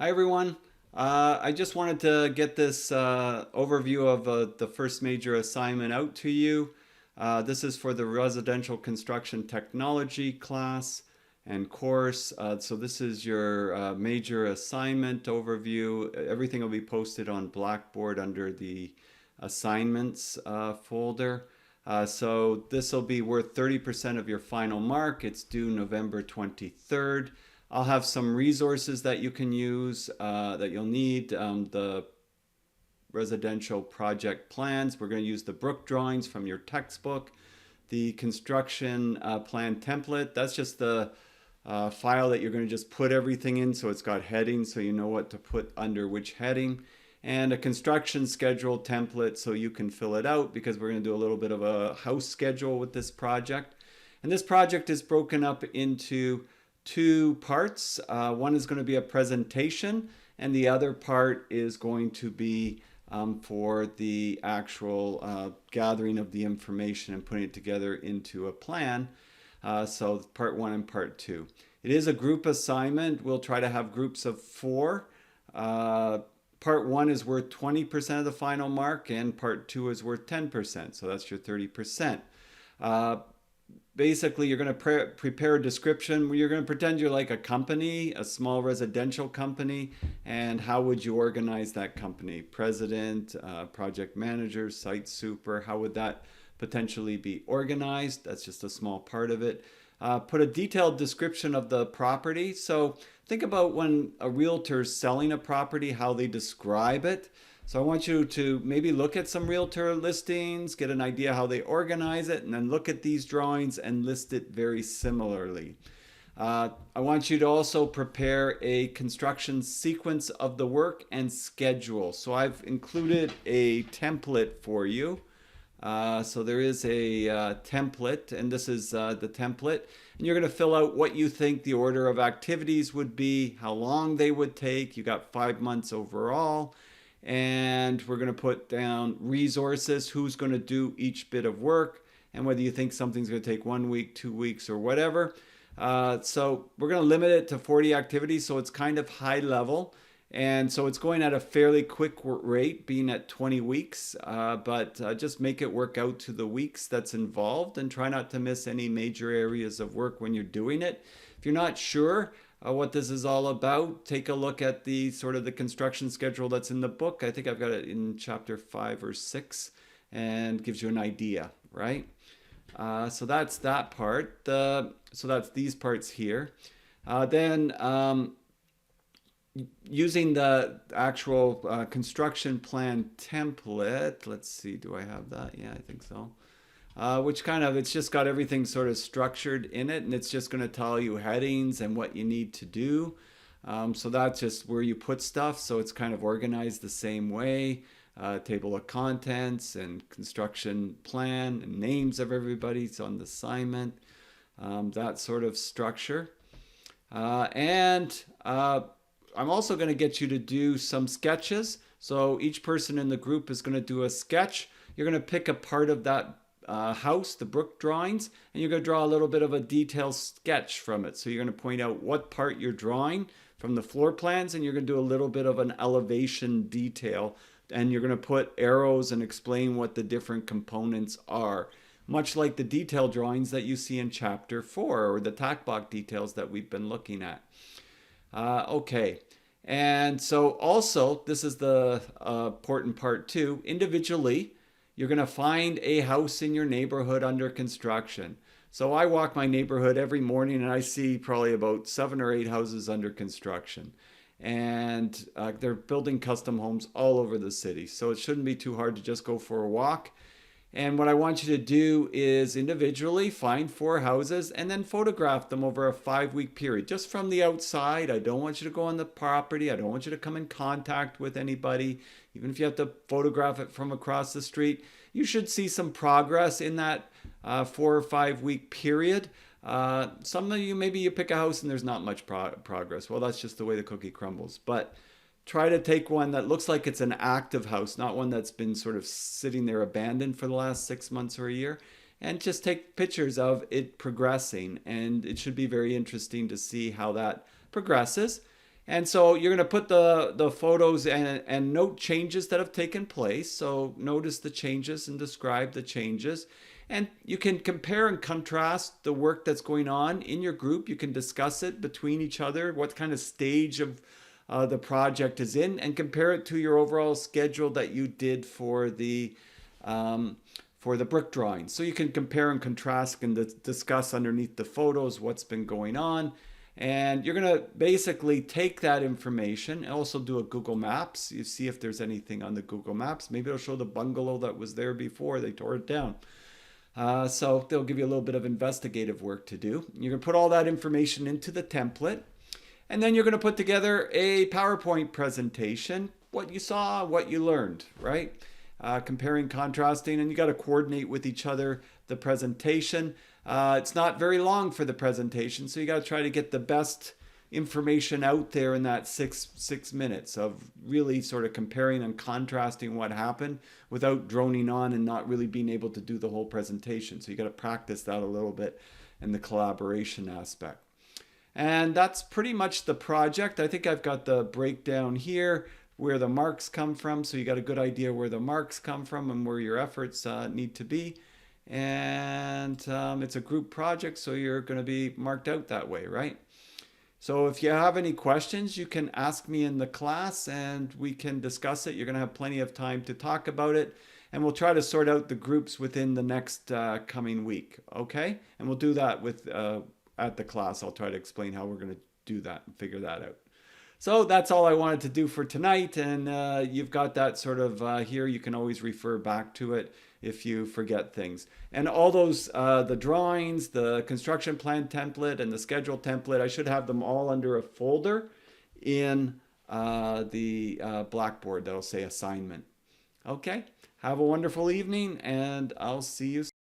Hi everyone. I just wanted to get this overview of the first major assignment out to you. This is for the residential construction technology class and course. So this is your major assignment overview. Everything will be posted on Blackboard under the assignments folder. So this will be worth 30% of your final mark. It's due November 23rd. I'll have some resources that you can use that you'll need. The residential project plans. We're going to use the Brook drawings from your textbook. The construction plan template. That's just the file that you're going to just put everything in, so it's got headings so you know what to put under which heading. And a construction schedule template so you can fill it out, because we're going to do a little bit of a house schedule with this project. And this project is broken up into two parts. One is going to be a presentation, and the other part is going to be for the actual gathering of the information and putting it together into a plan. So part one and part two. It is a group assignment. We'll try to have groups of four. Part one is worth 20% of the final mark, and part two is worth 10%. So that's your 30%. Basically, you're going to prepare a description. You're going to pretend you're like a company, a small residential company, and how would you organize that company? President, project manager, site super, how would that potentially be organized? That's just a small part of it. Put a detailed description of the property. So think about when a realtor is selling a property, how they describe it. So I want you to maybe look at some realtor listings, get an idea how they organize it, and then look at these drawings and list it very similarly. I want you to also prepare a construction sequence of the work and schedule. So I've included a template for you. So there is a template, and this is the template. And you're going to fill out what you think the order of activities would be, how long they would take. You got 5 months overall. And we're going to put down resources, who's going to do each bit of work, and whether you think something's going to take 1 week, 2 weeks, or whatever. So we're going to limit it to 40 activities, so it's kind of high level. And so it's going at a fairly quick rate, being at 20 weeks, but just make it work out to the weeks that's involved, and try not to miss any major areas of work when you're doing it. If you're not sure what this is all about, take a look at the sort of the construction schedule that's in the book. I think I've got it in chapter 5 or 6, and gives you an idea, right? So that's that part. So that's these parts here. Then using the actual construction plan template. Let's see, do I have that? Yeah, I think so. Which kind of, it's just got everything sort of structured in it, and it's just going to tell you headings and what you need to do. So that's just where you put stuff, so it's kind of organized the same way. Table of contents and construction plan and names of everybody's on the assignment. That sort of structure. And I'm also going to get you to do some sketches. So each person in the group is going to do a sketch. You're going to pick a part of that house, the Brook drawings, and you're going to draw a little bit of a detailed sketch from it. So you're going to point out what part you're drawing from the floor plans, and you're going to do a little bit of an elevation detail, and you're going to put arrows and explain what the different components are, much like the detail drawings that you see in chapter 4, or the tack block details that we've been looking at. Okay. And so also, this is the important part too. Individually, you're going to find a house in your neighborhood under construction. So I walk my neighborhood every morning, and I see probably about 7 or 8 houses under construction. And they're building custom homes all over the city. So it shouldn't be too hard to just go for a walk. And what I want you to do is individually find 4 houses and then photograph them over a 5-week period, just from the outside. I don't want you to go on the property. I don't want you to come in contact with anybody. Even if you have to photograph it from across the street, you should see some progress in that 4 or 5-week period. Some of you, maybe you pick a house and there's not much progress. Well, that's just the way the cookie crumbles. But try to take one that looks like it's an active house, not one that's been sort of sitting there abandoned for the last 6 months or a year, and just take pictures of it progressing. And it should be very interesting to see how that progresses. And so you're going to put the photos and note changes that have taken place. So notice the changes and describe the changes. And you can compare and contrast the work that's going on in your group. You can discuss it between each other, what kind of stage of the project is in, and compare it to your overall schedule that you did for the brick drawing. So you can compare and contrast and discuss underneath the photos what's been going on. And you're going to basically take that information and also do a Google Maps. You see if there's anything on the Google Maps. Maybe it'll show the bungalow that was there before they tore it down. So they'll give you a little bit of investigative work to do. You're going to put all that information into the template. And then you're going to put together a PowerPoint presentation, what you saw, what you learned, right? Comparing, contrasting, and you got to coordinate with each other the presentation. It's not very long for the presentation, so you got to try to get the best information out there in that six minutes of really sort of comparing and contrasting what happened without droning on and not really being able to do the whole presentation. So you got to practice that a little bit in the collaboration aspect. And that's pretty much the project. I think I've got the breakdown here where the marks come from. So you got a good idea where the marks come from and where your efforts need to be. And it's a group project, so you're going to be marked out that way, right? So if you have any questions, you can ask me in the class and we can discuss it. You're going to have plenty of time to talk about it. And we'll try to sort out the groups within the next coming week, okay? And we'll do that with at the class. I'll try to explain how we're going to do that and figure that out. So that's all I wanted to do for tonight. And you've got that sort of here. You can always refer back to it if you forget things. And all those, the drawings, the construction plan template, and the schedule template, I should have them all under a folder in the Blackboard that'll say assignment. Okay, have a wonderful evening, and I'll see you soon.